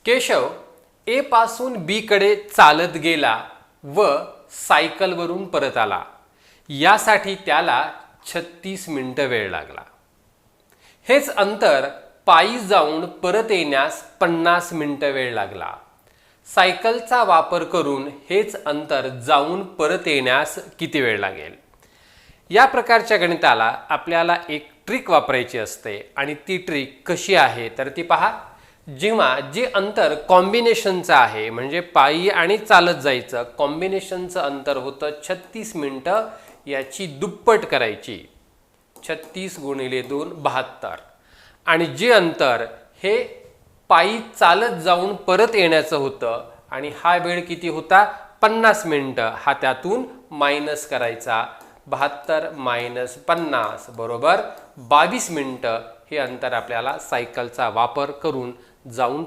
केशव ए पासून बी कडे चालत गेला व सायकलवरून परत आला. यासाठी त्याला 36 मिनिटं वेळ लागला. हेच अंतर पायी जाऊन परत येण्यास 50 मिनिटं वेळ लागला. सायकलचा वापर करून हेच अंतर जाऊन परत येण्यास किती वेळ लागेल? या प्रकारच्या गणिताला आपल्याला एक ट्रिक वापरायची असते आणि ती ट्रिक कशी आहे तर ती पहा. जेव्हा जे अंतर कॉम्बिनेशनचं आहे म्हणजे पायी आणि चालत जायचं कॉम्बिनेशनचं अंतर होतं 36 मिनिटं, याची दुप्पट करायची 36 गुणिले 2 72 आणि जे अंतर हे पायी चालत जाऊन परत येण्याचं होतं आणि हा वेळ किती होता 50 मिनिटं, हा त्यातून मायनस करायचा 72 मायनस 50 बरोबर 22 मिनिटं हे अंतर आपल्याला सायकलचा वापर करून जाऊन